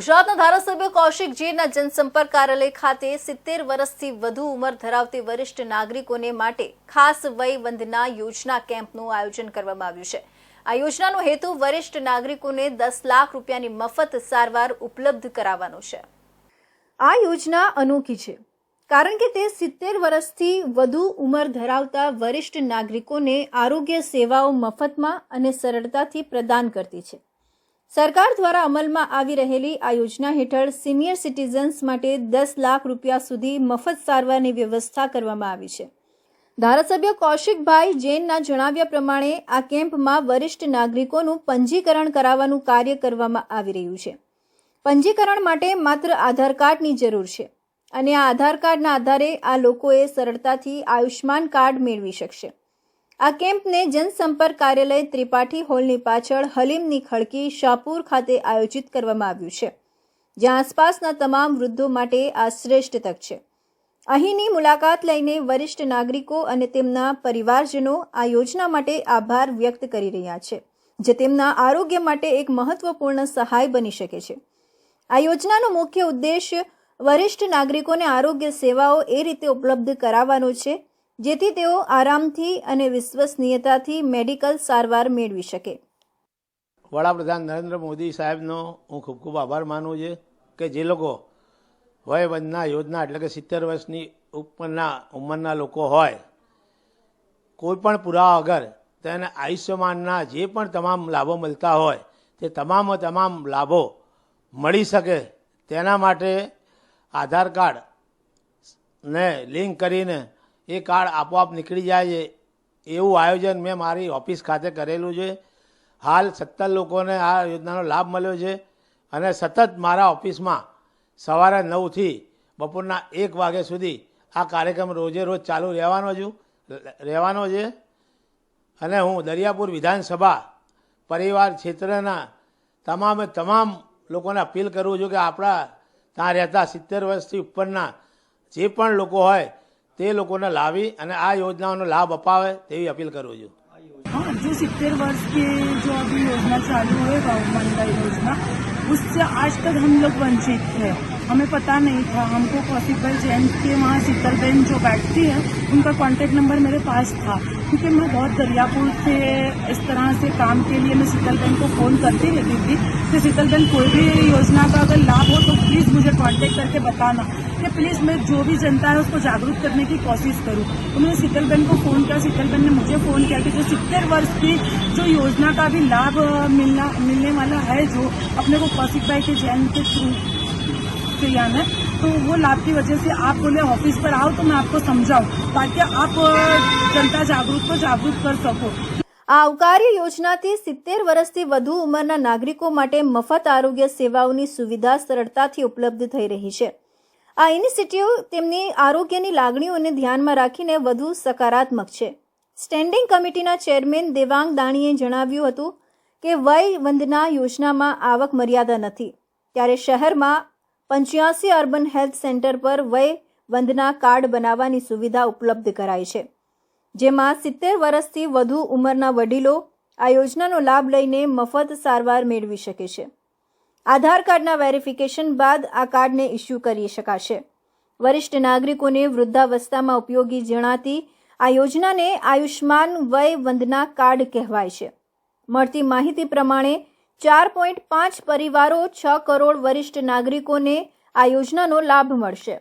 ગુજરાતના ધારાસભ્ય કૌશિક જીના જનસંપર્ક કાર્યાલય ખાતે 70 વર્ષથી વધુ ઉંમર ધરાવતી વરિષ્ઠ નાગરિકોને માટે ખાસ વય વંદના યોજના કેમ્પનું આયોજન કરવામાં આવ્યું છે। આ યોજનાનો હેતુ વરિષ્ઠ નાગરિકોને 10 લાખ રૂપિયાની મફત સારવાર ઉપલબ્ધ કરાવવાનો છે। આ યોજના અનોખી છે કારણ કે તે 70 વર્ષથી વધુ ઉંમર ધરાવતા વરિષ્ઠ નાગરિકોને આરોગ્ય સેવાઓ મફતમાં અને સરળતાથી પ્રદાન કરતી છે। સરકાર દ્વારા અમલમાં આવી રહેલી આ યોજના હેઠળ સિનિયર સિટીઝન્સ માટે 10 લાખ રૂપિયા સુધી મફત સારવારની વ્યવસ્થા કરવામાં આવી છે। ધારાસભ્ય કૌશિકભાઈ જૈનના જણાવ્યા પ્રમાણે આ કેમ્પમાં વરિષ્ઠ નાગરિકોનું પંજીકરણ કરાવવાનું કાર્ય કરવામાં આવી રહ્યું છે। પંજીકરણ માટે માત્ર આધાર કાર્ડની જરૂર છે અને આ આધાર કાર્ડના આધારે આ લોકોએ સરળતાથી આયુષ્માન કાર્ડ મેળવી શકશે। આ કેમ્પને જનસંપર્ક કાર્યાલય ત્રિપાઠી હોલની પાછળ હલીમની ખડકી શાહપુર ખાતે આયોજિત કરવામાં આવ્યું છે, જ્યાં આસપાસના તમામ વૃદ્ધો માટે આ શ્રેષ્ઠ તક છે। અહીંની મુલાકાત લઈને વરિષ્ઠ નાગરિકો અને તેમના પરિવારજનો આ યોજના માટે આભાર વ્યક્ત કરી રહ્યા છે, જે તેમના આરોગ્ય માટે એક મહત્વપૂર્ણ સહાય બની શકે છે। આ યોજનાનો મુખ્ય ઉદ્દેશ વરિષ્ઠ નાગરિકોને આરોગ્ય સેવાઓ એ રીતે ઉપલબ્ધ કરાવવાનો છે જેથી તેઓ આરામથી અને વિશ્વસનીયતાથી મેડિકલ સારવાર મેળવી શકે। વડાપ્રધાન નરેન્દ્ર મોદી સાહેબનો હું ખૂબ ખૂબ આભાર માનું છું કે જે લોકો વય વંદના યોજના એટલે કે 70 વર્ષની ઉપરના ઉંમરના લોકો હોય, કોઈ પણ પુરાવા વગર તેને આયુષ્યમાનના જે પણ તમામ લાભો મળતા હોય તે તમામ લાભો મળી શકે તેના માટે આધાર કાર્ડને લિંક કરીને એ કાર્ડ આપોઆપ નીકળી જાય છે એવું આયોજન મેં મારી ઓફિસ ખાતે કરેલું છે। હાલ 70 લોકોને આ યોજનાનો લાભ મળ્યો છે અને સતત મારા ઓફિસમાં સવારે 9થી બપોરના 1 વાગ્યા સુધી આ કાર્યક્રમ રોજે રોજ ચાલુ રહેવાનો છે અને હું દરિયાપુર વિધાનસભા પરિવાર ક્ષેત્રના તમામ લોકોને અપીલ કરું છું કે આપણા ત્યાં રહેતા 70 વર્ષથી ઉપરના જે પણ લોકો હોય તે લોકોને લાવી અને આ યોજનાઓનો લાભ અપાવે તેવી અપીલ કરું છું। हाँ, जो 70 वर्ष के जो अभी योजना चालू है गवर्नमेंट योजना, उससे आज तक हम लोग वंचित थे। हमें पता नहीं था। हमको कौशिक भाई जैन के वहाँ शीतलबेन जो बैठती है उनका कांटेक्ट नंबर मेरे पास था, क्योंकि मैं बहुत दरियापुर से इस तरह से काम के लिए मैं शीतलबेन को फ़ोन करती रहती थी कि शीतलबेन कोई भी योजना का अगर लाभ हो तो प्लीज़ मुझे कांटेक्ट करके बताना कि प्लीज़ मैं जो भी जनता है उसको जागरूक करने की कोशिश करूँ। तो मैंने शीतलबेन को फ़ोन किया, शीतलबेन ने मुझे फ़ोन किया कि जो 70 वर्ष की जो योजना का भी लाभ मिलने वाला है, जो अपने को कौशिक भाई के जैन के थ्रू किया है, तो वो लाभ की वजह से आप बोले ऑफिस पर आओ तो मैं आपको समझाऊं ताकि आप जनता जागरूक कर सको। આ આવકાર્ય યોજનાથી 70 વર્ષથી વધુ ઉંમરના નાગરિકો માટે મફત આરોગ્ય સેવાઓની સુવિધા સરળતાથી ઉપલબ્ધ થઈ રહી છે। આ ઇનિશિયેટિવ તેમની આરોગ્યની લાગણીઓને ધ્યાનમાં રાખીને વધુ સકારાત્મક છે। સ્ટેન્ડિંગ કમિટીના ચેરમેન દેવાંગ દાણીએ જણાવ્યું હતું કે વય વંદના યોજનામાં આવક મર્યાદા નથી, ત્યારે શહેરમાં 85 અર્બન હેલ્થ સેન્ટર પર વય વંદના કાર્ડ બનાવવાની સુવિધા ઉપલબ્ધ કરાઈ છે, જેમાં 70 વર્ષથી વધુ ઉંમરના વડીલો આ યોજનાનો લાભ લઈને મફત સારવાર મેળવી શકે છે। આધાર કાર્ડના વેરિફિકેશન બાદ આ કાર્ડને ઇસ્યુ કરી શકાશે। વરિષ્ઠ નાગરિકોને વૃદ્ધાવસ્થામાં ઉપયોગી જણાતી આ યોજનાને આયુષ્માન વય વંદના કાર્ડ કહેવાય છે। મળતી માહિતી પ્રમાણે 4.5 પરિવારો 6 કરોડ વરિષ્ઠ નાગરિકોને આ યોજનાનો લાભ મળશે।